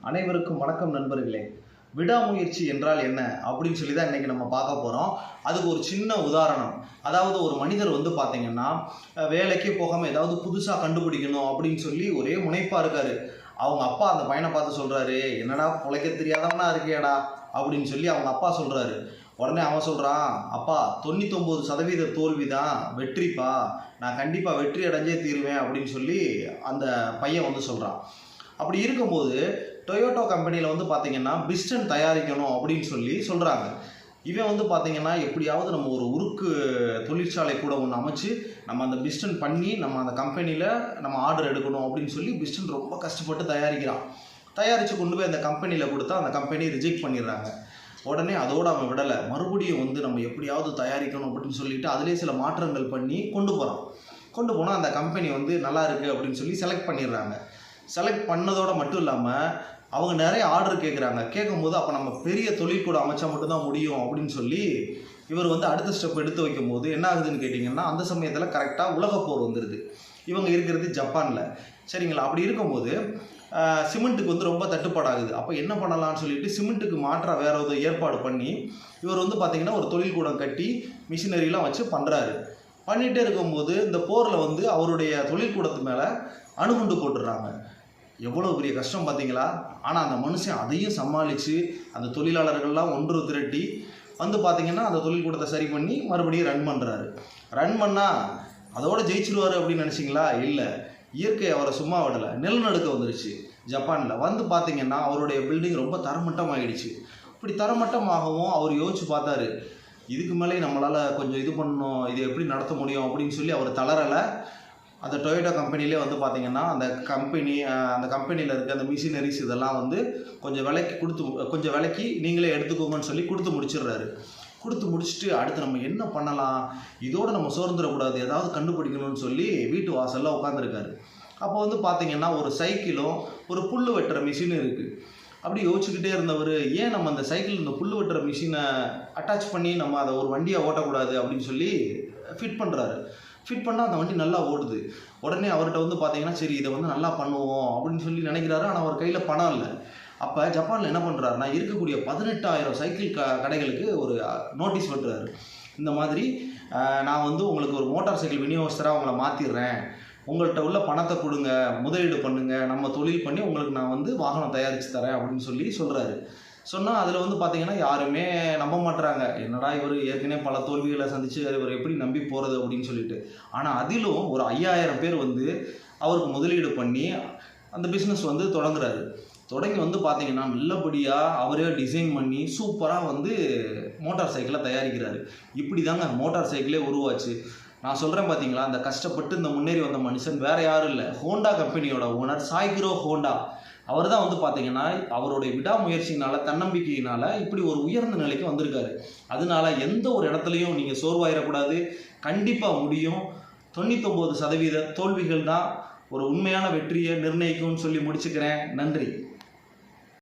அனைவருக்கும் வணக்கம் நண்பர்களே. விடாமுயற்சி என்றால் என்ன அப்படின்னு சொல்லி தான் இன்றைக்கி நம்ம பார்க்க போகிறோம். அதுக்கு ஒரு சின்ன உதாரணம். அதாவது ஒரு மனிதர் வந்து பார்த்திங்கன்னா வேலைக்கே போகாமல் ஏதாவது புதுசாக கண்டுபிடிக்கணும் அப்படின்னு சொல்லி ஒரே முனைப்பாக இருக்கார். அவங்க அப்பா அந்த பையனை பார்த்து சொல்கிறாரு, என்னடா பிழைக்க தெரியாதவனா இருக்கியாடா அப்படின்னு சொல்லி அவங்க அப்பா சொல்கிறாரு. உடனே அவன் சொல்கிறான், அப்பா 99% தோல்வி தான் வெற்றிப்பா, நான் கண்டிப்பாக வெற்றி அடைஞ்சே தீருவேன் அப்படின்னு சொல்லி அந்த பையன் வந்து சொல்கிறான். அப்படி இருக்கும்போது டொயோட்டோ கம்பெனியில் வந்து பார்த்திங்கன்னா பிஸ்டன் தயாரிக்கணும் அப்படின்னு சொல்லி சொல்கிறாங்க. இவன் வந்து பார்த்திங்கன்னா எப்படியாவது நம்ம ஒரு உருக்கு தொழிற்சாலை கூட ஒன்று அமைச்சு நம்ம அந்த பிஸ்டன் பண்ணி நம்ம அந்த கம்பெனியில் நம்ம ஆர்டர் எடுக்கணும் அப்படின்னு சொல்லி பிஸ்டன் ரொம்ப கஷ்டப்பட்டு தயாரிக்கிறான். தயாரித்து கொண்டு போய் அந்த கம்பெனியில் கொடுத்தா அந்த கம்பெனி ரிஜெக்ட் பண்ணிடுறாங்க. உடனே அதோடு அவன் விடலை, மறுபடியும் வந்து நம்ம எப்படியாவது தயாரிக்கணும் அப்படின்னு சொல்லிட்டு அதிலே சில மாற்றங்கள் பண்ணி கொண்டு போனால் அந்த கம்பெனி வந்து நல்லா இருக்குது அப்படின்னு சொல்லி செலக்ட் பண்ணிடுறாங்க. செலக்ட் பண்ணதோடு மட்டும் இல்லாமல் அவங்க நிறைய ஆர்டர் கேட்குறாங்க. கேட்கும்போது அப்போ நம்ம பெரிய தொழில் கூட அமைச்சா மட்டும்தான் முடியும் அப்படின்னு சொல்லி இவர் வந்து அடுத்த ஸ்டெப் எடுத்து வைக்கும்போது என்ன ஆகுதுன்னு கேட்டிங்கன்னா, அந்த சமயத்தில் கரெக்டாக உலகப்போர் வந்துடுது. இவங்க இருக்கிறது ஜப்பானில், சரிங்களா? அப்படி இருக்கும்போது சிமெண்ட்டுக்கு வந்து ரொம்ப தட்டுப்பாடாகுது. அப்போ என்ன பண்ணலான்னு சொல்லிட்டு சிமெண்ட்டுக்கு மாற்ற வேற ஒரு ஏற்பாடு பண்ணி இவர் வந்து பார்த்திங்கன்னா ஒரு தொழில் கூடம் கட்டி மிஷினரிலாம் வச்சு பண்ணுறாரு. பண்ணிகிட்டே இருக்கும்போது இந்த போரில் வந்து அவருடைய தொழில் கூடத்து மேலே அணுகுண்டு போட்டுடுறாங்க. எவ்வளோ பெரிய கஷ்டம் பார்த்தீங்களா? ஆனால் அந்த மனுஷன் அதையும் சமாளித்து அந்த தொழிலாளர்கள்லாம் ஒன்று திரட்டி வந்து பார்த்திங்கன்னா அந்த தொழில் கூடத்தை சரி பண்ணி மறுபடியும் ரன் பண்ணுறாரு. ரன் பண்ணால் அதோடு ஜெயிச்சிருவார் அப்படின்னு நினச்சிங்களா? இல்லை, இயற்கை அவரை சும்மா விடலை. நிலநடுக்கம் வந்துருச்சு ஜப்பானில். வந்து பார்த்திங்கன்னா அவருடைய பில்டிங் ரொம்ப தரமட்டமாகிடுச்சு. இப்படி தரமட்டமாகவும் அவர் யோசிச்சு பார்த்தாரு, இதுக்கு மேலே நம்மளால் கொஞ்சம் இது பண்ணணும், இது எப்படி நடத்த முடியும் அப்படின்னு சொல்லி அவர் தளரலை. அந்த டொயோட்டோ கம்பெனிலே வந்து பார்த்திங்கன்னா அந்த கம்பெனியில் இருக்க அந்த மிஷினரிஸ் இதெல்லாம் வந்து கொஞ்சம் விலைக்கு நீங்களே எடுத்துக்கோங்கன்னு சொல்லி கொடுத்து முடிச்சிடுறாரு. கொடுத்து முடிச்சுட்டு அடுத்து நம்ம என்ன பண்ணலாம், இதோடு நம்ம சோர்ந்துடக்கூடாது, ஏதாவது கண்டுபிடிக்கணும்னு சொல்லி வீட்டு வாசலில் உட்காந்துருக்காரு. அப்போ வந்து பார்த்திங்கன்னா ஒரு சைக்கிளும் ஒரு புல் வெட்டுற மிஷினும் இருக்குது. அப்படி யோசிச்சுக்கிட்டே இருந்தவர், ஏன் நம்ம அந்த சைக்கிள் இந்த புல் வெட்டுற மிஷினை அட்டாச் பண்ணி நம்ம அதை ஒரு வண்டியை ஓட்டக்கூடாது அப்படின்னு சொல்லி ஃபிட் பண்ணுறாரு. ஃபிட் பண்ணால் அந்த வண்டி நல்லா ஓடுது. உடனே அவர்கிட்ட வந்து பார்த்தீங்கன்னா சரி இதை வந்து நல்லா பண்ணுவோம் அப்படின்னு சொல்லி நினைக்கிறாரு. ஆனால் அவர் கையில் பணம் இல்லை. அப்போ ஜப்பானில் என்ன பண்ணுறாருனா இருக்கக்கூடிய 18,000 சைக்கிள் கடைகளுக்கு ஒரு நோட்டீஸ் விட்டுறாரு. இந்த மாதிரி நான் வந்து உங்களுக்கு ஒரு மோட்டார் சைக்கிள் விநியோகஸ்தராக உங்களை மாற்றிடுறேன், உங்கள்கிட்ட உள்ள பணத்தை கொடுங்க, முதலீடு பண்ணுங்கள், நம்ம தொழில் பண்ணி உங்களுக்கு நான் வந்து வாகனம் தயாரித்து தரேன் அப்படின்னு சொல்லி சொல்கிறாரு. சொன்னால் அதில் வந்து பார்த்திங்கன்னா யாருமே நம்ப மாட்டுறாங்க. என்னடா இவர் ஏற்கனவே பல தோல்விகளை சந்தித்து இவர் எப்படி நம்பி போகிறது அப்படின்னு சொல்லிட்டு. ஆனால் அதிலும் ஒரு 5,000 பேர் வந்து அவருக்கு முதலீடு பண்ணி அந்த பிஸ்னஸ் வந்து தொடங்கி வந்து பார்த்திங்கன்னா நல்லபடியாக அவரே டிசைன் பண்ணி சூப்பராக வந்து மோட்டார் சைக்கிளை தயாரிக்கிறாரு. இப்படி தாங்க மோட்டார் சைக்கிளே உருவாச்சு. நான் சொல்கிறேன் பார்த்தீங்களா, அந்த கஷ்டப்பட்டு இந்த முன்னேறி வந்த மனுஷன் வேறு யாரும் இல்லை, ஹோண்டா கம்பெனியோட ஓனர் சாய்கிரோ ஹோண்டா. அவர் தான் வந்து பார்த்திங்கன்னா அவருடைய விடாமுயற்சியினால் தன்னம்பிக்கையினால் இப்படி ஒரு உயர்ந்த நிலைக்கு வந்திருக்காரு. அதனால எந்த ஒரு இடத்துலையும் நீங்கள் சோர்வாயிடக்கூடாது, கண்டிப்பாக முடியும். 99% தோல்விகள் தான் ஒரு உண்மையான வெற்றியை நிர்ணயிக்கும்னு சொல்லி முடிச்சுக்கிறேன். நன்றி.